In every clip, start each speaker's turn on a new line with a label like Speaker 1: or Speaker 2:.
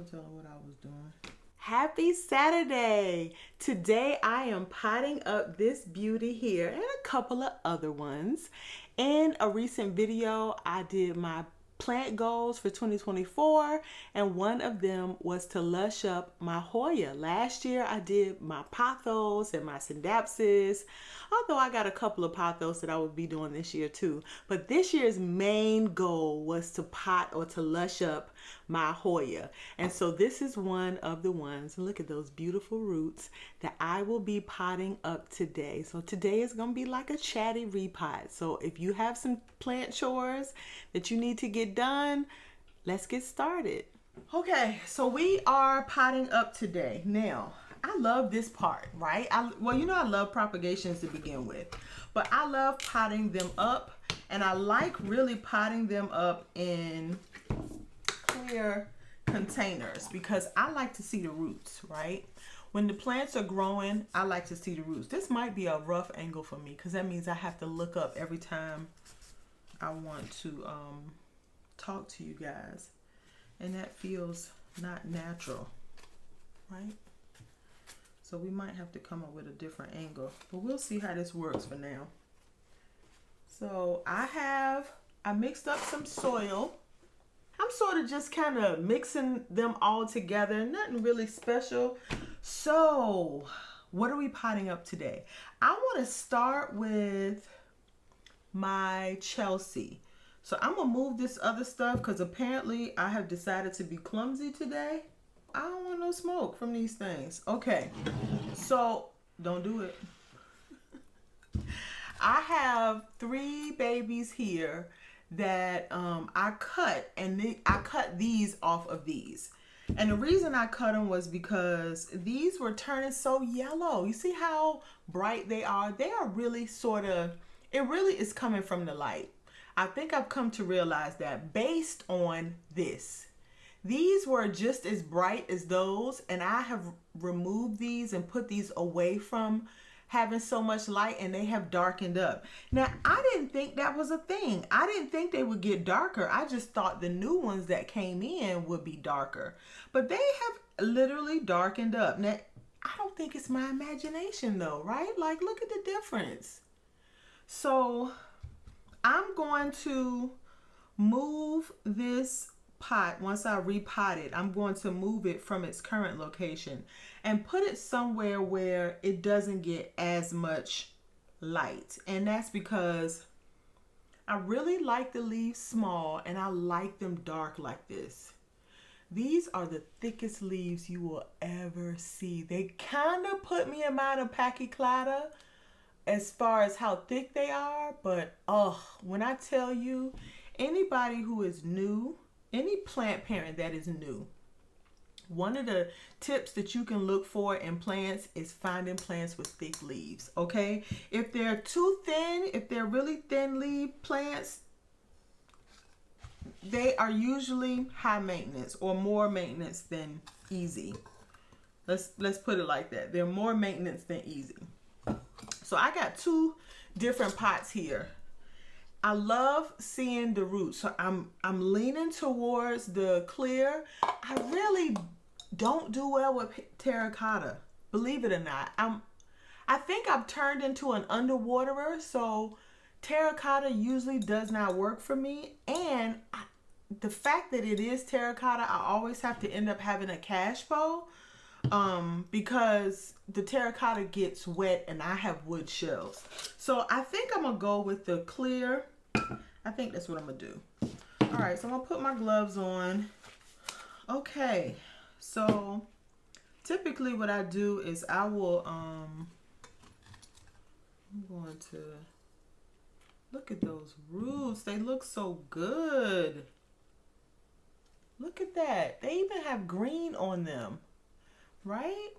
Speaker 1: tell them what I was doing.
Speaker 2: Happy Saturday! Today I am potting up this beauty here and a couple of other ones. In a recent video, I did my plant goals for 2024, and one of them was to lush up my Hoya. Last year I did my Pothos and my Scindapsus, although I got a couple of Pothos that I would be doing this year too. But this year's main goal was to pot or to lush up my Hoya. And so this is one of the ones, look at those beautiful roots, that I will be potting up today. So today is going to be like a chatty repot. So if you have some plant chores that you need to get done, let's get started. Okay, so we are potting up today. Now, I love this part, right? Well, you know I love propagations to begin with, but I love potting them up, and I like really potting them up in clear containers because I like to see the roots, right? When the plants are growing, I like to see the roots. This might be a rough angle for me because that means I have to look up every time I want to talk to you guys, and that feels not natural, right? So we might have to come up with a different angle, but we'll see how this works for now. So I mixed up some soil. I'm sort of just kind of mixing them all together, nothing really special. So what are we potting up today? I want to start with my Chelsea. So I'm gonna move this other stuff because apparently I have decided to be clumsy today. I don't want no smoke from these things. Okay, so don't do it. I have 3 babies here that I cut, and I cut these off of these. And the reason I cut them was because these were turning so yellow. You see how bright they are? They are really it really is coming from the light. I think I've come to realize that based on this. These were just as bright as those, and I have removed these and put these away from having so much light, and they have darkened up. Now, I didn't think that was a thing. I didn't think they would get darker. I just thought the new ones that came in would be darker. But they have literally darkened up. Now, I don't think it's my imagination though, right? Like, look at the difference. So, I'm going to move this pot. Once I repot it, I'm going to move it from its current location and put it somewhere where it doesn't get as much light. And that's because I really like the leaves small, and I like them dark like this. These are the thickest leaves you will ever see. They kind of put me in mind of Pachyclada as far as how thick they are, but when I tell you, anybody who is new, any plant parent that is new, one of the tips that you can look for in plants is finding plants with thick leaves, okay? If they're too thin, if they're really thin leaf plants, they are usually high maintenance or more maintenance than easy. Let's put it like that. They're more maintenance than easy. So I got 2 different pots here. I love seeing the roots. So I'm leaning towards the clear. I really don't do well with terracotta, believe it or not. I think I've turned into an underwaterer, so terracotta usually does not work for me. And the fact that it is terracotta, I always have to end up having a cash bowl because the terracotta gets wet and I have wood shelves. So I think I'm gonna go with the clear. I think that's what I'm gonna do. All right, so I'm gonna put my gloves on. Okay, so typically what I do is I will I'm going to look at those roots. They look so good. Look at that. They even have green on them, right?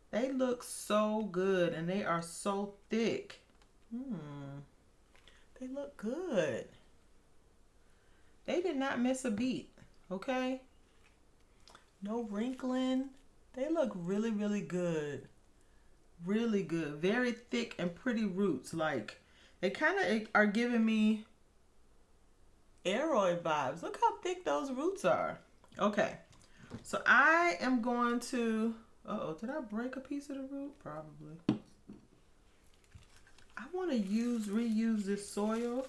Speaker 2: They look so good, and they are so thick. They look good. They did not miss a beat, okay? No wrinkling. They look really, really good. Really good. Very thick and pretty roots. Like, they kind of are giving me aeroid vibes. Look how thick those roots are. Okay, so I am going to, uh-oh, did I break a piece of the root? Probably. I want to reuse this soil.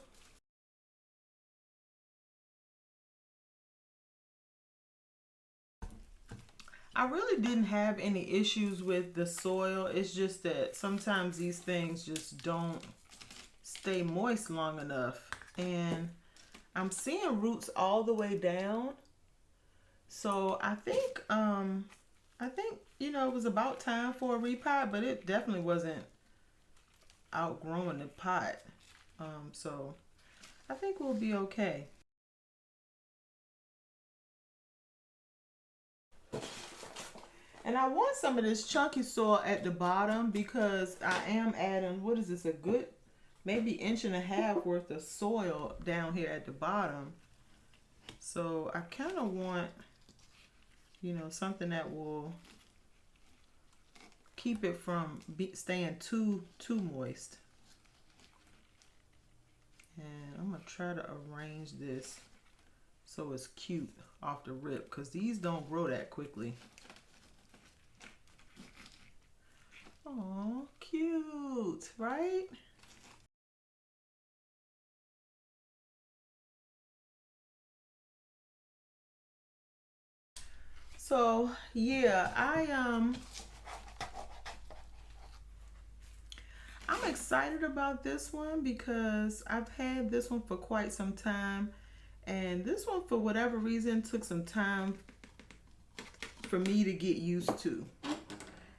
Speaker 2: I really didn't have any issues with the soil. It's just that sometimes these things just don't stay moist long enough. And I'm seeing roots all the way down. So I think you know, it was about time for a repot, but it definitely wasn't outgrowing the pot. So I think we'll be okay. And I want some of this chunky soil at the bottom because I am adding, what is this, a good maybe inch and a half worth of soil down here at the bottom. So I kind of want, you know, something that will keep it from staying too moist. And I'm gonna try to arrange this so it's cute off the rip, because these don't grow that quickly. Oh, cute, right? So yeah, I'm excited about this one because I've had this one for quite some time, and this one for whatever reason took some time for me to get used to.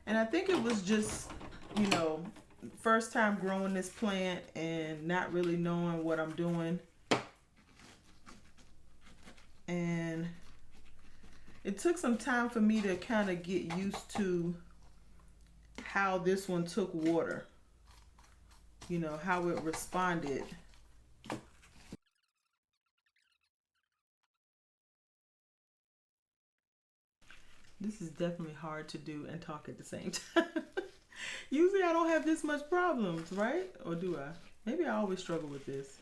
Speaker 2: And I think it was just, you know, first time growing this plant and not really knowing what I'm doing. And it took some time for me to kind of get used to how this one took water, you know, how it responded. This is definitely hard to do and talk at the same time. Usually I don't have this much problems, right? Or do I? Maybe I always struggle with this.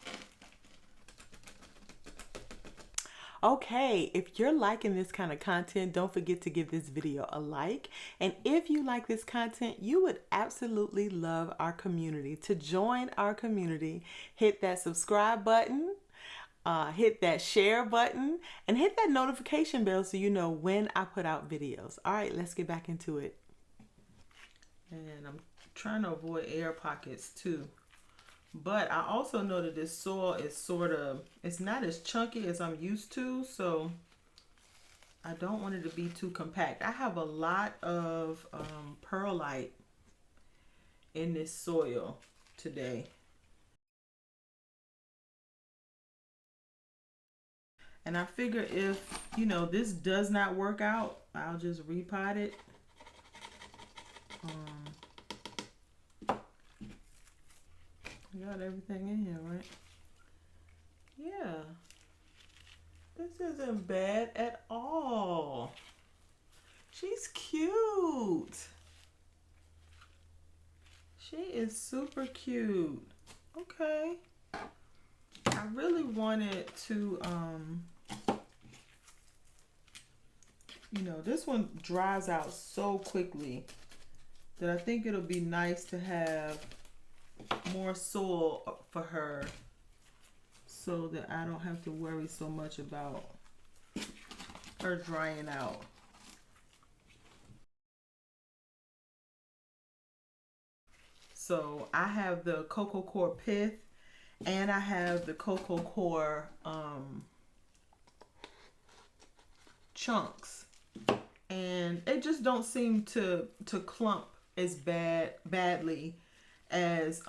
Speaker 2: Okay, if you're liking this kind of content, don't forget to give this video a like. And if you like this content, you would absolutely love our community. To join our community, hit that subscribe button, hit that share button, and hit that notification bell so you know when I put out videos. All right, let's get back into it. And I'm trying to avoid air pockets too. But I also know that this soil is sort of, it's not as chunky as I'm used to, so I don't want it to be too compact. I have a lot of perlite in this soil today. And I figure if, you know, this does not work out, I'll just repot it. Got everything in here, right? Yeah. This isn't bad at all. She's cute. She is super cute. Okay. I really wanted to, you know, this one dries out so quickly that I think it'll be nice to have more soil for her so that I don't have to worry so much about her drying out. So I have the cocoa core pith and I have the cocoa core chunks, and they just don't seem to clump as badly as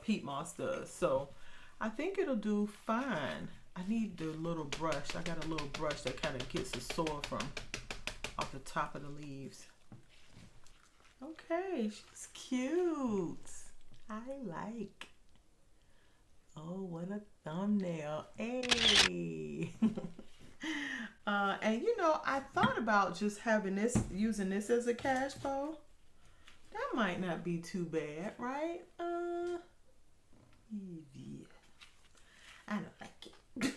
Speaker 2: peat moss does. So I think it'll do fine. I need the little brush. I got a little brush that kind of gets the soil from off the top of the leaves. Okay, she's cute. I like. Oh, what a thumbnail. Hey. And you know, I thought about just having this, using this as a cash bowl. That might not be too bad, right? Yeah. I don't like it.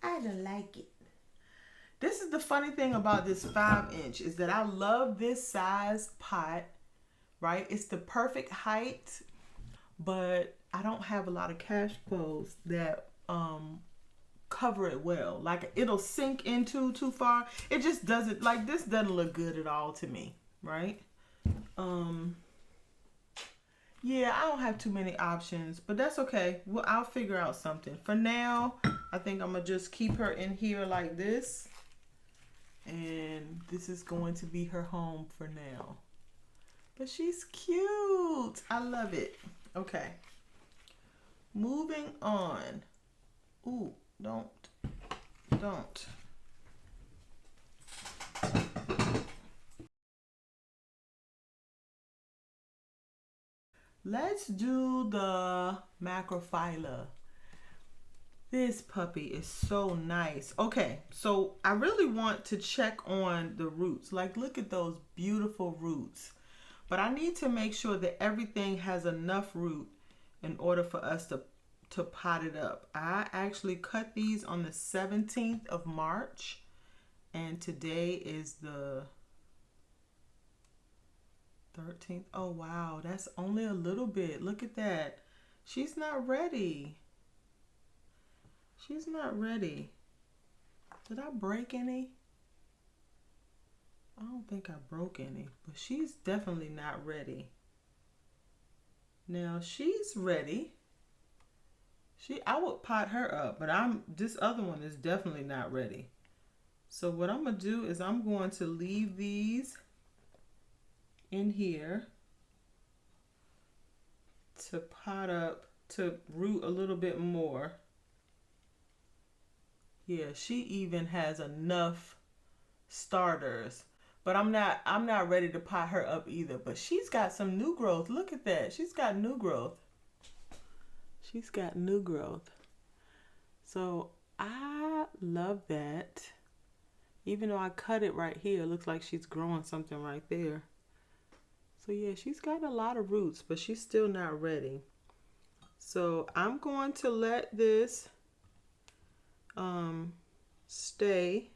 Speaker 2: I don't like it. the funny thing about this 5-inch is that I love this size pot, right? It's the perfect height, but I don't have a lot of cash flows that cover it well. Like it'll sink into too far. It just doesn't, like this doesn't look good at all to me, right? Yeah, I don't have too many options, but that's okay. Well, I'll figure out something. For now, I think I'm gonna just keep her in here like this. And this is going to be her home for now. But she's cute. I love it. Okay. Moving on. Ooh, don't. Let's do the macrophylla. This puppy is so nice. Okay, so I really want to check on the roots. Like, look at those beautiful roots. But I need to make sure that everything has enough root in order for us to pot it up. I actually cut these on the 17th of March. And today is the 13th. Oh, wow. That's only a little bit. Look at that. She's not ready. She's not ready. Did I break any? I don't think I broke any, but she's definitely not ready. Now she's ready. I would pot her up, but this other one is definitely not ready. So what I'm gonna do is I'm going to leave these in here to pot up, to root a little bit more. Yeah, she even has enough starters. But I'm not ready to pot her up either. But she's got some new growth. Look at that. She's got new growth. She's got new growth. So I love that. Even though I cut it right here, it looks like she's growing something right there. So yeah, she's got a lot of roots, but she's still not ready. So I'm going to let this stay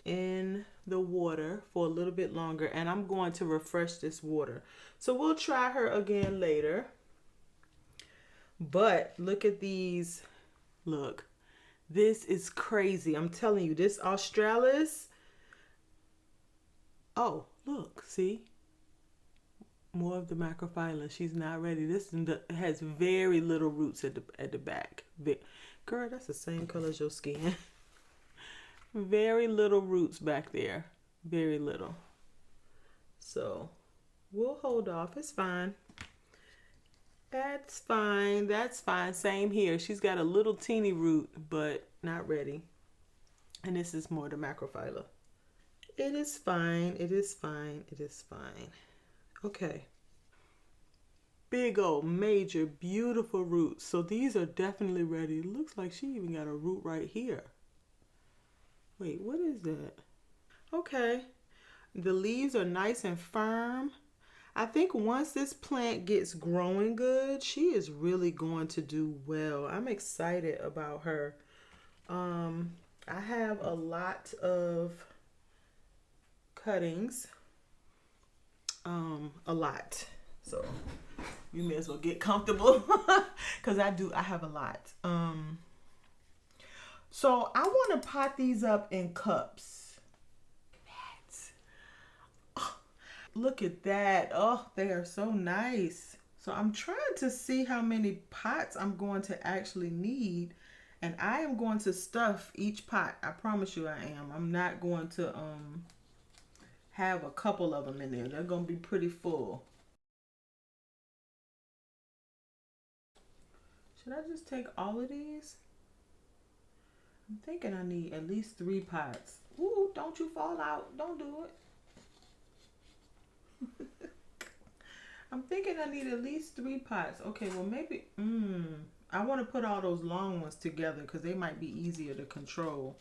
Speaker 2: in the water for a little bit longer, and I'm going to refresh this water. So we'll try her again later. But look at these. Look, this is crazy. I'm telling you, this Australis. Oh, look, see? More of the macrophylla. She's not ready. This has very little roots at the back. Girl, that's the same color as your skin. Very little roots back there. Very little. So we'll hold off. It's fine. That's fine. That's fine. Same here. She's got a little teeny root, but not ready. And this is more the macrophylla. It is fine. It is fine. It is fine. Okay. Big old major beautiful roots. So these are definitely ready. It looks like she even got a root right here. Wait, what is that? Okay. The leaves are nice and firm. I think once this plant gets growing good, she is really going to do well. I'm excited about her. I have a lot of cuttings. A lot. So you may as well get comfortable because I have a lot. So I want to pot these up in cups. Look at that. Oh, they are so nice. So I'm trying to see how many pots I'm going to actually need. And I am going to stuff each pot. I promise you I am. I'm not going to have a couple of them in there. They're going to be pretty full. Should I just take all of these? I'm thinking I need at least 3 pots. Ooh, don't you fall out. Don't do it. I'm thinking I need at least 3 pots. Okay, well maybe, I want to put all those long ones together because they might be easier to control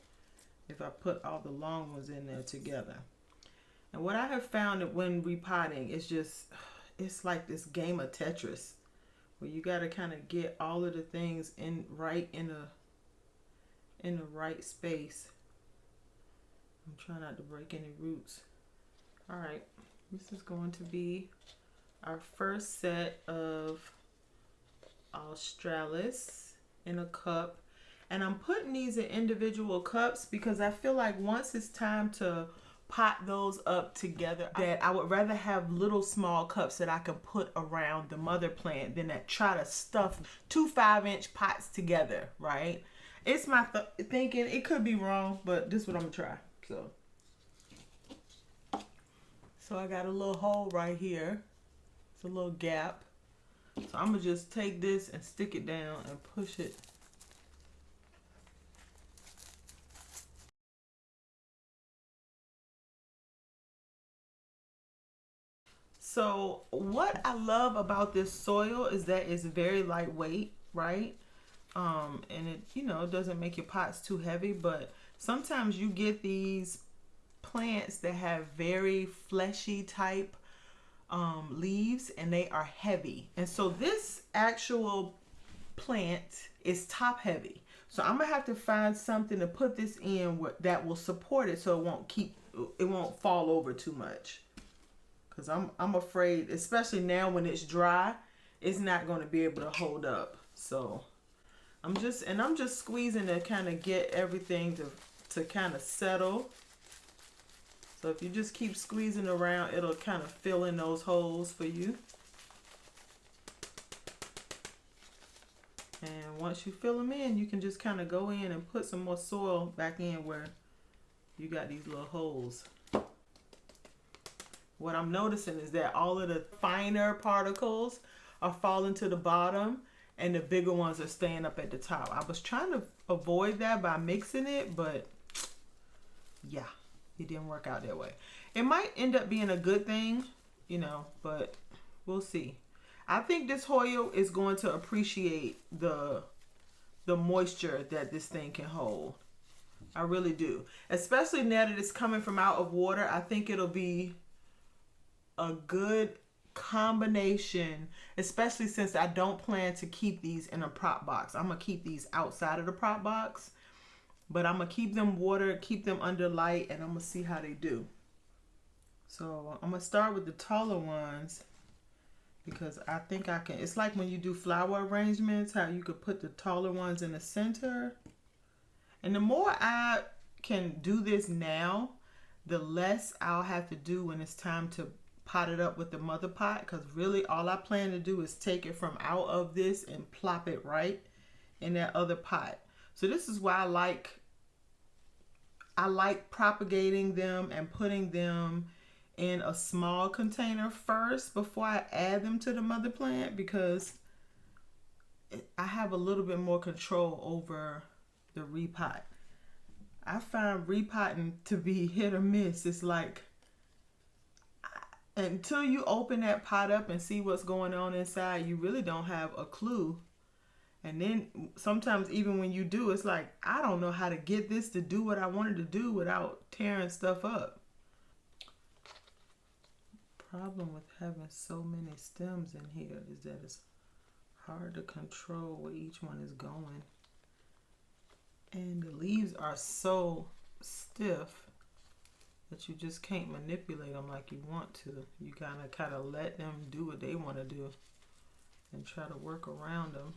Speaker 2: if I put all the long ones in there together. And what I have found when repotting is just, it's like this game of Tetris where you got to kind of get all of the things in the right space. I'm trying not to break any roots. All right, this is going to be our first set of Australis in a cup. And I'm putting these in individual cups because I feel like once it's time to pot those up together, that I would rather have little small cups that I can put around the mother plant than that try to stuff two 5-inch pots together, right? It's my thinking. It could be wrong, but this is what I'm gonna try. So I got a little hole right here. It's a little gap. So I'm gonna just take this and stick it down and push it. So what I love about this soil is that it's very lightweight, right? And it, you know, doesn't make your pots too heavy, but sometimes you get these plants that have very fleshy type leaves and they are heavy. And so this actual plant is top heavy. So I'm gonna have to find something to put this in that will support it so it won't fall over too much. Cause I'm afraid, especially now when it's dry, it's not gonna be able to hold up. So I'm just squeezing to kind of get everything to kind of settle. So if you just keep squeezing around, it'll kind of fill in those holes for you. And once you fill them in, you can just kind of go in and put some more soil back in where you got these little holes. What I'm noticing is that all of the finer particles are falling to the bottom and the bigger ones are staying up at the top. I was trying to avoid that by mixing it, but yeah, it didn't work out that way. It might end up being a good thing, you know, but we'll see. I think this Hoya is going to appreciate the moisture that this thing can hold. I really do. Especially now that it's coming from out of water, I think it'll be a good combination, especially since I don't plan to keep these in a prop box. I'm gonna keep these outside of the prop box, but I'm gonna keep them watered, keep them under light, and I'm gonna see how they do. So I'm gonna start with the taller ones because I think I can. It's like when you do flower arrangements, how you could put the taller ones in the center. And the more I can do this now, the less I'll have to do when it's time to pot it up with the mother pot, because really all I plan to do is take it from out of this and plop it right in that other pot. So this is why I like propagating them and putting them in a small container first before I add them to the mother plant, because I have a little bit more control over the repot. I find repotting to be hit or miss. It's like until you open that pot up and see what's going on inside, you really don't have a clue. And then sometimes even when you do, it's like, I don't know how to get this to do what I wanted to do without tearing stuff up. Problem with having so many stems in here is that it's hard to control where each one is going. And the leaves are so stiff that you just can't manipulate them like you want to. You gotta kind of let them do what they want to do and try to work around them.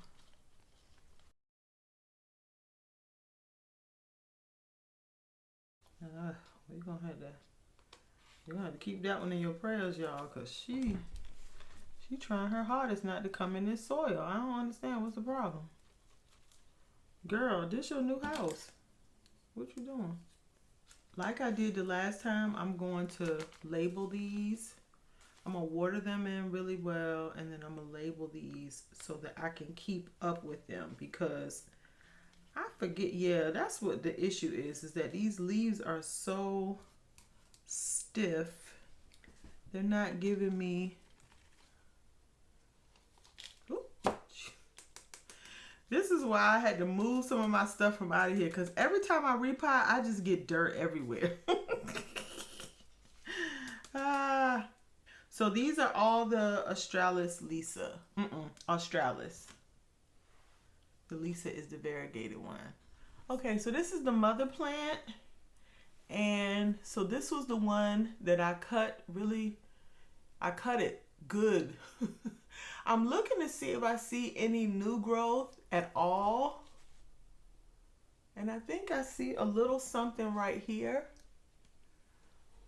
Speaker 2: We're gonna have to keep that one in your prayers, y'all, cause she trying her hardest not to come in this soil. I don't understand what's the problem. Girl, this your new house. What you doing? Like I did the last time, I'm going to label these. I'm going to water them in really well, and then I'm going to label these so that I can keep up with them, because I forget, yeah, that's what the issue is that these leaves are so stiff. They're not giving me... This is why I had to move some of my stuff from out of here, because every time I repot, I just get dirt everywhere. So these are all the Australis Lisa. Australis. The Lisa is the variegated one. Okay, so this is the mother plant. And so this was the one that I cut I cut it good. I'm looking to see if I see any new growth at all. And I think I see a little something right here.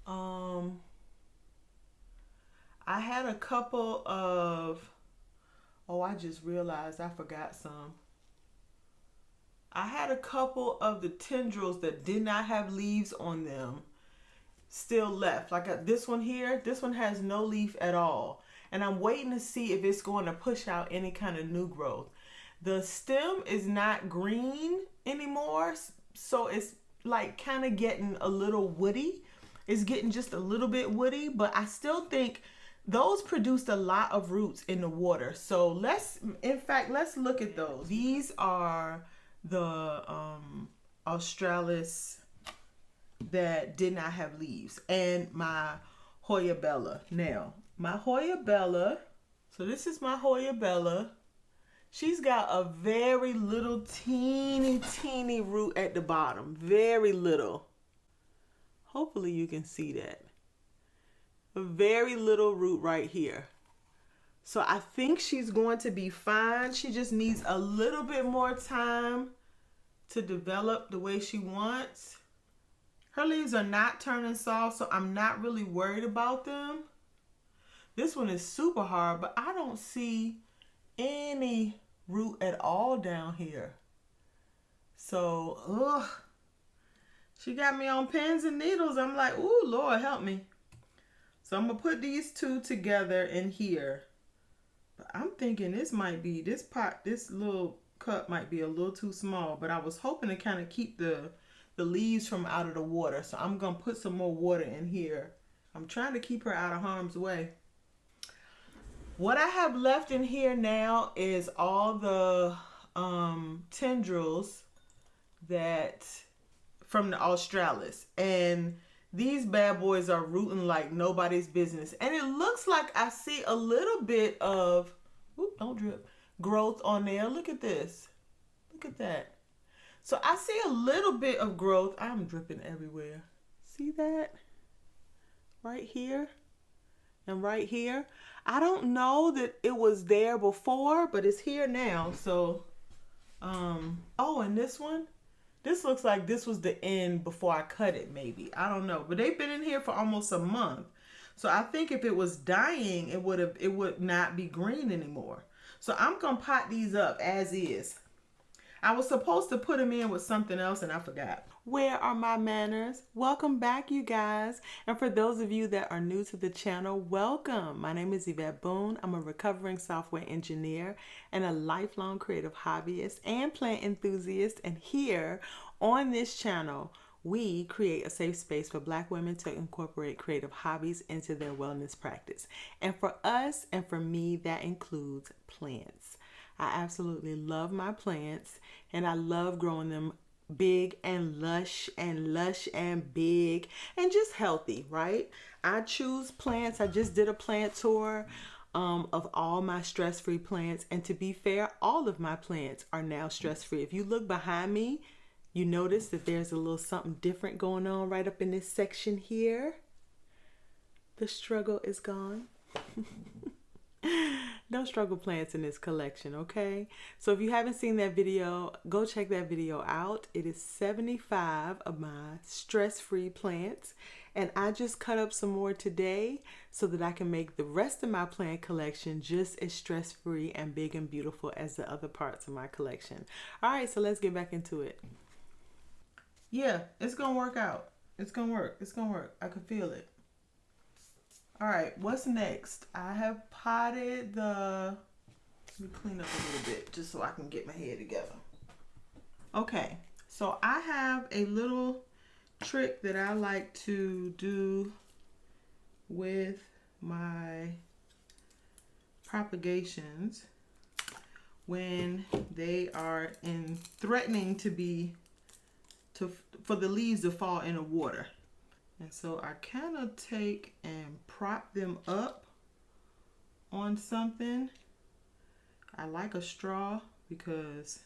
Speaker 2: I had a couple of, oh, I just realized I forgot some. I had a couple of the tendrils that did not have leaves on them still left. Like this one here, this one has no leaf at all. And I'm waiting to see if it's going to push out any kind of new growth. The stem is not green anymore, so it's like kind of getting a little woody. It's getting just a little bit woody, but I still think those produced a lot of roots in the water. So let's look at those. These are the Australis that did not have leaves, and my Hoya Bella. Now, my Hoya Bella, so this is my Hoya Bella. She's got a very little teeny root at the bottom. Very little. Hopefully you can see that. A very little root right here. So I think she's going to be fine. She just needs a little bit more time to develop the way she wants. Her leaves are not turning soft, so I'm not really worried about them. This one is super hard, but I don't see any root at all down here. So, ugh. She got me on pins and needles. I'm like, ooh, Lord, help me. So I'm going to put these two together in here. But I'm thinking this little cup might be a little too small. But I was hoping to kind of keep the leaves from out of the water. So I'm going to put some more water in here. I'm trying to keep her out of harm's way. What I have left in here now is all the tendrils from the Australis. And these bad boys are rooting like nobody's business. And it looks like I see a little bit of, oop, don't drip, growth on there. Look at this. Look at that. So I see a little bit of growth. I'm dripping everywhere. See that? Right here and right here. I don't know that it was there before, but it's here now. So, oh, and this one? This looks like this was the end before I cut it, maybe. I don't know. But they've been in here for almost a month. So I think if it was dying, it would not be green anymore. So I'm going to pot these up as is. I was supposed to put them in with something else and I forgot. Where are my manners? Welcome back, you guys. And for those of you that are new to the channel, welcome. My name is Yvette Boone. I'm a recovering software engineer and a lifelong creative hobbyist and plant enthusiast. And here on this channel, we create a safe space for Black women to incorporate creative hobbies into their wellness practice. And for us and for me, that includes plants. I absolutely love my plants and I love growing them big and lush and big and just healthy, right? I choose plants. I just did a plant tour of all my stress-free plants, and to be fair, all of my plants are now stress-free. If you look behind me, you notice that there's a little something different going on right up in this section here. The struggle is gone. No struggle plants in this collection, okay? So if you haven't seen that video, go check that video out. It is 75 of my stress-free plants, and I just cut up some more today so that I can make the rest of my plant collection just as stress-free and big and beautiful as the other parts of my collection. All right, so let's get back into it. Yeah, it's gonna work out. It's gonna work. It's gonna work. I can feel it. All right, what's next? I have potted let me clean up a little bit just so I can get my head together. Okay, so I have a little trick that I like to do with my propagations when they are threatening for the leaves to fall in the water. And so I kind of take and prop them up on something. I like a straw because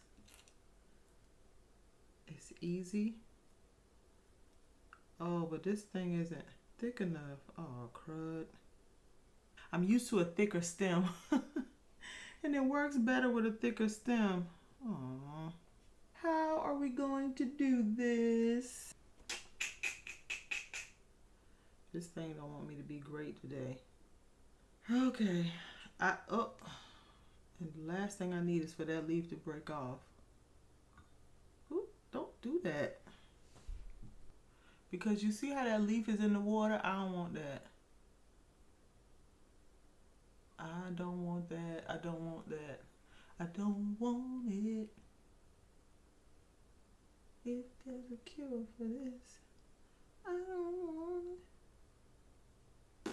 Speaker 2: it's easy. Oh, but this thing isn't thick enough. Oh, crud. I'm used to a thicker stem. And it works better with a thicker stem. Aww. How are we going to do this? This thing don't want me to be great today. Okay. And the last thing I need is for that leaf to break off. Ooh, don't do that. Because you see how that leaf is in the water? I don't want that. I don't want that. I don't want that. I don't want it. If there's a cure for this, I don't want it.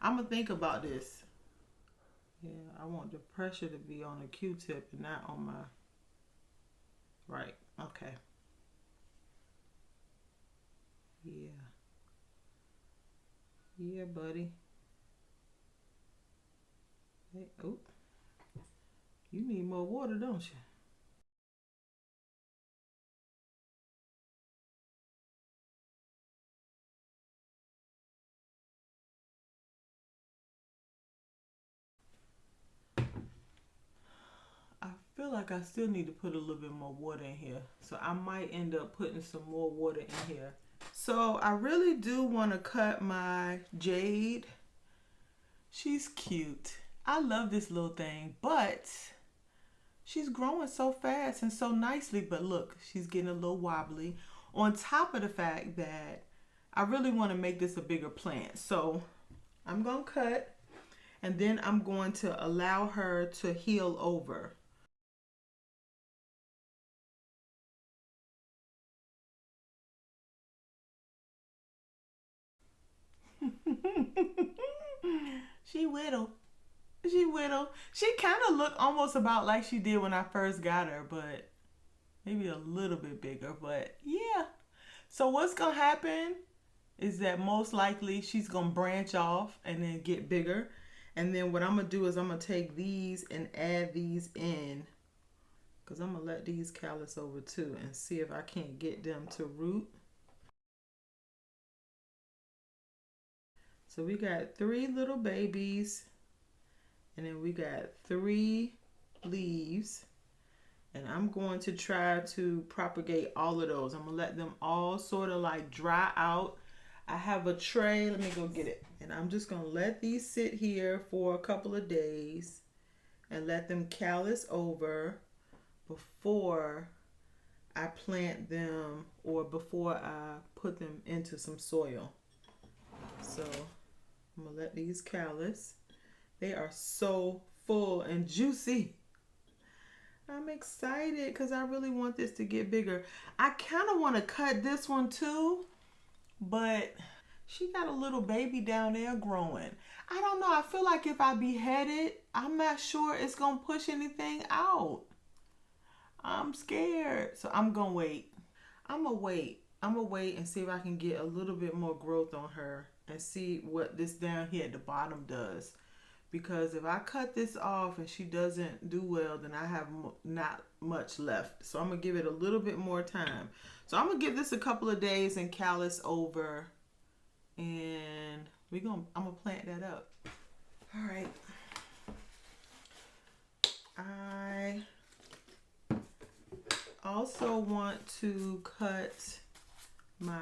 Speaker 2: I'm going to think about this. Yeah, I want the pressure to be on the Q-tip and not on my... Right, okay. Yeah. Yeah, buddy. Hey, oh. You need more water, don't you? I feel like I still need to put a little bit more water in here. So I might end up putting some more water in here. So I really do want to cut my Jade. She's cute. I love this little thing, but she's growing so fast and so nicely. But look, she's getting a little wobbly. On top of the fact that I really want to make this a bigger plant. So I'm going to cut and then I'm going to allow her to heal over. She whittled. She whittled. She kind of looked almost about like she did when I first got her, but maybe a little bit bigger. But yeah. So what's going to happen is that most likely she's going to branch off and then get bigger. And then what I'm going to do is I'm going to take these and add these in. Because I'm going to let these callus over too and see if I can't get them to root. So we got 3 little babies. And then we got 3 leaves. And I'm going to try to propagate all of those. I'm going to let them all sort of like dry out. I have a tray. Let me go get it. And I'm just going to let these sit here for a couple of days and let them callus over before I plant them or before I put them into some soil. So I'm going to let these callus. They are so full and juicy. I'm excited because I really want this to get bigger. I kind of want to cut this one too, but she got a little baby down there growing. I don't know. I feel like if I behead it, I'm not sure it's going to push anything out. I'm scared. So I'm going to wait. I'm going to wait. I'm going to wait and see if I can get a little bit more growth on her and see what this down here at the bottom does. Because if I cut this off and she doesn't do well, then I have not much left. So I'm going to give it a little bit more time. So I'm going to give this a couple of days and callus over. And I'm going to plant that up. All right. I also want to cut my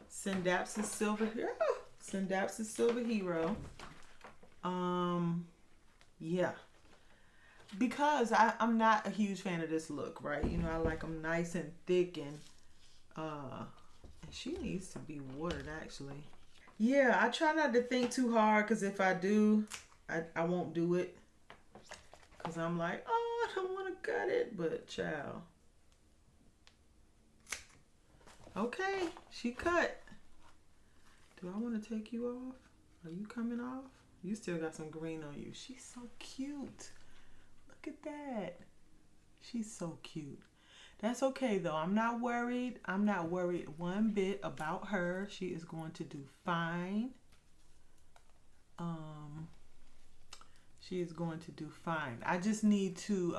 Speaker 2: Scindapsus Silver Hero. Scindapsus Silver Hero. Yeah, because I'm not a huge fan of this look, right? You know, I like them nice and thick and she needs to be watered actually. Yeah, I try not to think too hard because if I do, I won't do it because I'm like, oh, I don't want to cut it, but child. Okay, she cut. Do I want to take you off? Are you coming off? You still got some green on you. She's so cute. Look at that. She's so cute. That's okay though. I'm not worried. I'm not worried one bit about her. She is going to do fine. She is going to do fine. I just need to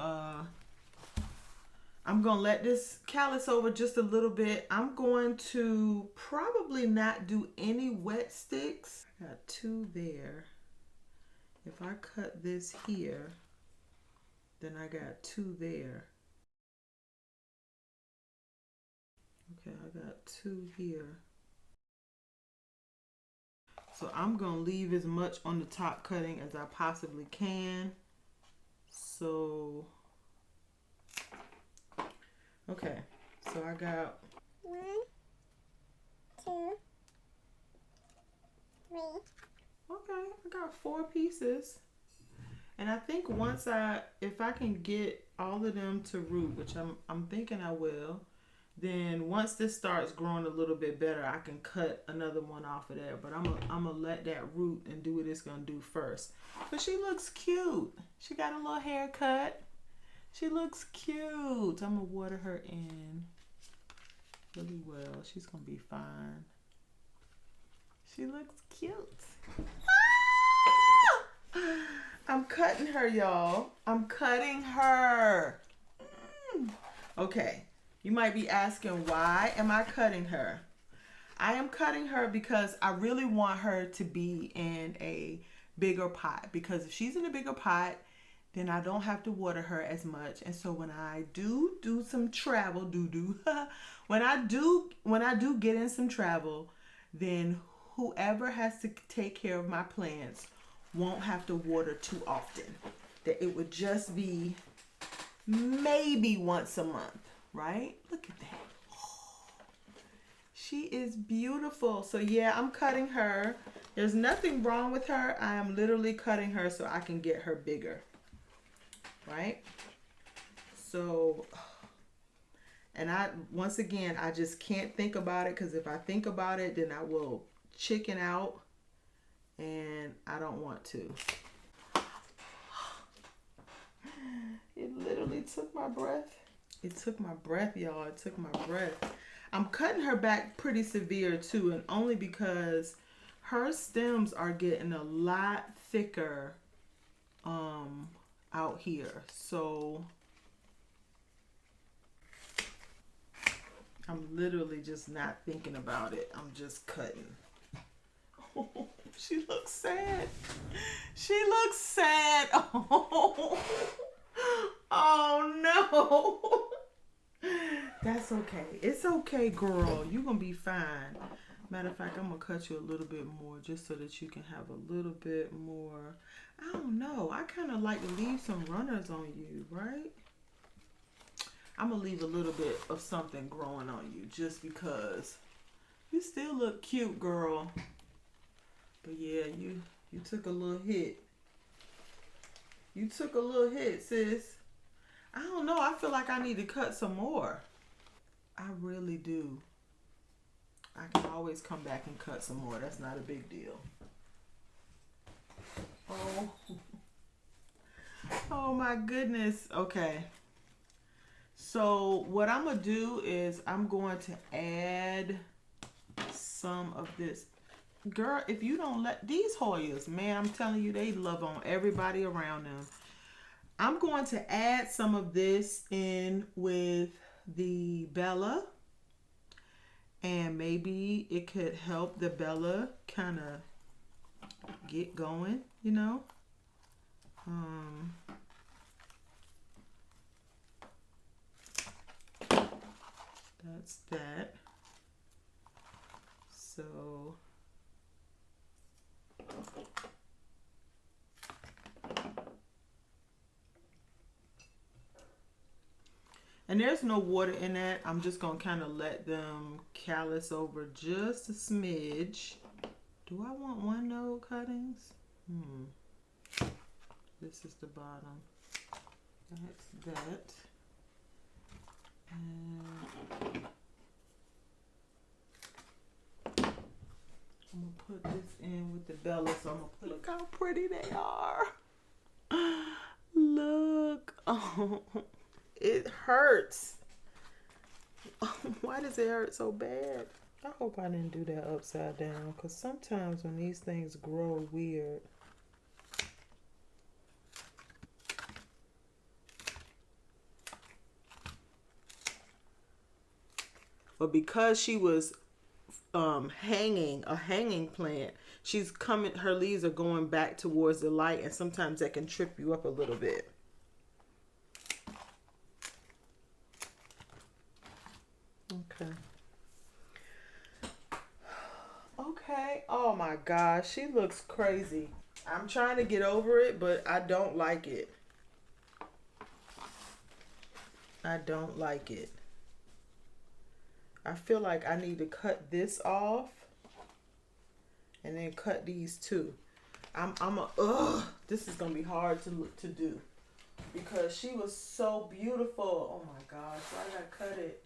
Speaker 2: I'm going to let this callus over just a little bit. I'm going to probably not do any wet sticks. I got 2 there. If I cut this here, then I got 2 there. Okay, I got 2 here. So I'm going to leave as much on the top cutting as I possibly can. So, okay, so I got
Speaker 1: 1, 2, 3.
Speaker 2: Okay, I got 4 pieces. And I think if I can get all of them to root, which I'm thinking I will, then once this starts growing a little bit better, I can cut another one off of there. But I'm gonna let that root and do what it's gonna do first. But she looks cute. She got a little haircut. She looks cute. I'm gonna water her in really well. She's gonna be fine. She looks cute. I'm cutting her, y'all. I'm cutting her. Okay. You might be asking, why am I cutting her? I am cutting her because I really want her to be in a bigger pot. Because if she's in a bigger pot, then I don't have to water her as much. And so when I do some travel, when I do get in some travel, then whoever has to take care of my plants won't have to water too often. That it would just be maybe once a month, right? Look at that. Oh, she is beautiful. So yeah, I'm cutting her. There's nothing wrong with her. I am literally cutting her so I can get her bigger, right? So, and once again, I just can't think about it, because if I think about it, then I will chicken out, and I don't want to. It literally took my breath. It took my breath, y'all. It took my breath. I'm cutting her back pretty severe too, and only because her stems are getting a lot thicker out here. So I'm literally just not thinking about it. I'm just cutting. Oh, she looks sad. She looks sad. Oh, oh no. That's okay. It's okay, girl. You're going to be fine. Matter of fact, I'm going to cut you a little bit more just so that you can have a little bit more. I don't know. I kind of like to leave some runners on you, right? I'm going to leave a little bit of something growing on you just because you still look cute, girl. But yeah, you took a little hit. You took a little hit, sis. I don't know. I feel like I need to cut some more. I really do. I can always come back and cut some more. That's not a big deal. Oh. Oh my goodness. Okay. So what I'm going to do is I'm going to add some of this. Girl, if you don't let these Hoyas, man, I'm telling you, they love on everybody around them. I'm going to add some of this in with the Bella, and maybe it could help the Bella kind of get going, you know. That's that. So and there's no water in that. I'm just going to kind of let them callus over just a smidge. Do I want one node cuttings? This is the bottom. That's that. And I'm going to put this in with the Bella. So I'm going to put, look how pretty they are. Look. Oh. It hurts. Why does it hurt so bad? I hope I didn't do that upside down, because sometimes when these things grow weird. But because she was hanging, a hanging plant, she's coming, her leaves are going back towards the light, and sometimes that can trip you up a little bit. Okay. Okay. Oh my gosh, she looks crazy. I'm trying to get over it, but I don't like it. I don't like it. I feel like I need to cut this off and then cut these too. This is gonna be hard to do because she was so beautiful. Oh my gosh, I gotta cut it.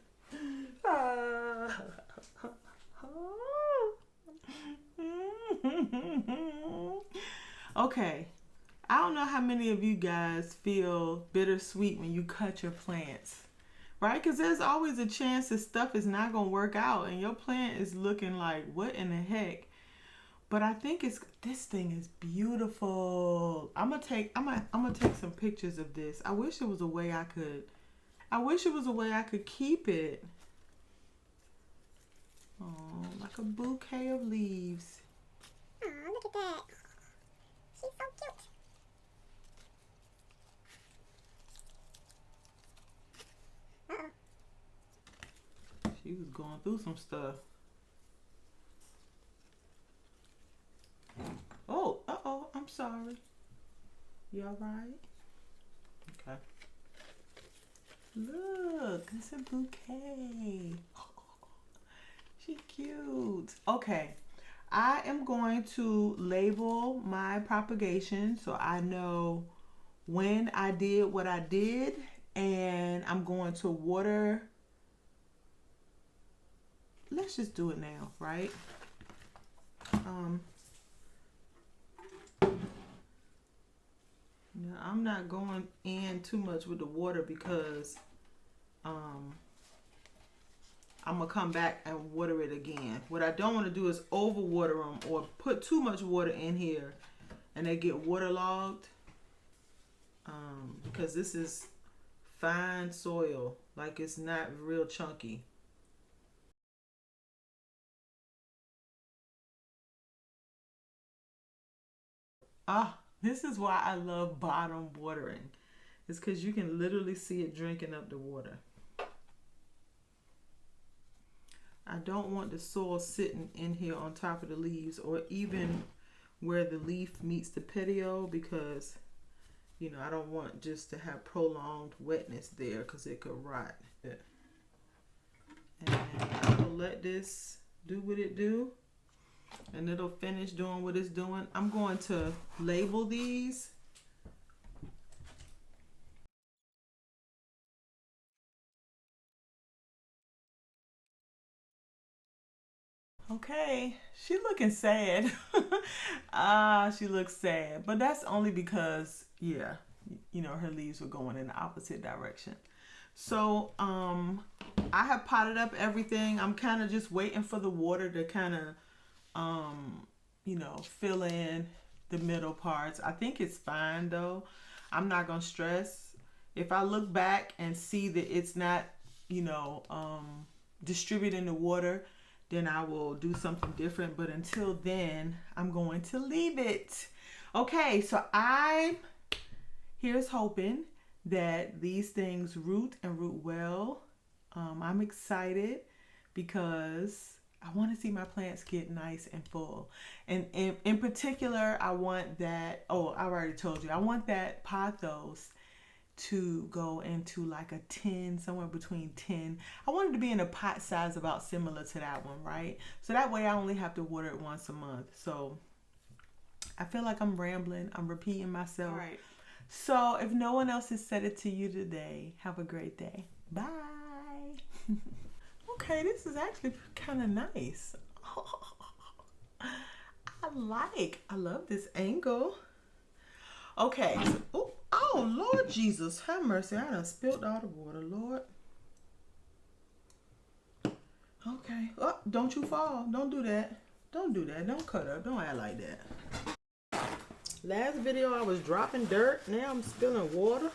Speaker 2: Okay, I don't know how many of you guys feel bittersweet when you cut your plants, right? Because there's always a chance that stuff is not gonna work out and your plant is looking like, what in the heck? But I think this thing is beautiful. I'm gonna take some pictures of this. I wish there was a way I could keep it. Oh, like a bouquet of leaves.
Speaker 1: Oh, look at that. She's so cute.
Speaker 2: She was going through some stuff. Oh, I'm sorry. You all right? Okay. Look, it's a bouquet. She cute. Okay. I am going to label my propagation so I know when I did what I did, and I'm going to water. Let's just do it now, right? No, I'm not going in too much with the water because I'm gonna come back and water it again. What I don't want to do is over water them or put too much water in here and they get waterlogged, because this is fine soil, like it's not real chunky. This is why I love bottom watering. It's because you can literally see it drinking up the water. I don't want the soil sitting in here on top of the leaves or even where the leaf meets the petiole, because you know I don't want just to have prolonged wetness there because it could rot. And I will let this do what it do, and it'll finish doing what it's doing. I'm going to label these. Okay, she looking sad. She looks sad, but that's only because, yeah, you know, her leaves were going in the opposite direction. So, I have potted up everything. I'm kind of just waiting for the water to kind of, you know, fill in the middle parts. I think it's fine though. I'm not gonna stress. If I look back and see that it's not, you know, distributing the water, then I will do something different. But until then, I'm going to leave it. Okay, so here's hoping that these things root and root well. I'm excited because I want to see my plants get nice and full. And in particular, I want that, I already told you, I want that pothos to go into like a 10, somewhere between 10. I want it to be in a pot size about similar to that one, right? So that way I only have to water it once a month. So I feel like I'm rambling. I'm repeating myself. All right. So if no one else has said it to you today, have a great day. Bye. Okay, this is actually kind of nice. I love this angle. Okay. So, oh, Lord Jesus, have mercy. I done spilled all the water, Lord. Okay. Oh, don't you fall. Don't do that. Don't do that. Don't cut up. Don't act like that. Last video I was dropping dirt. Now I'm spilling water.